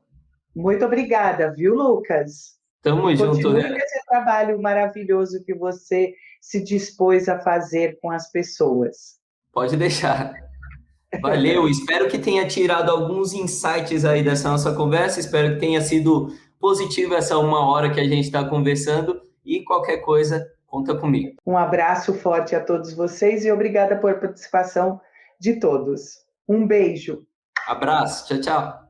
Muito obrigada, viu, Lucas?
Tamo
E
junto,
continue com
Vera.
esse trabalho maravilhoso que você se dispôs a fazer com as pessoas.
Pode deixar. Valeu, espero que tenha tirado alguns insights aí dessa nossa conversa. Espero que tenha sido positivo essa 1 hora que a gente está conversando. E qualquer coisa, conta comigo.
Um abraço forte a todos vocês e obrigada por participação de todos. Um beijo.
Abraço, tchau, tchau.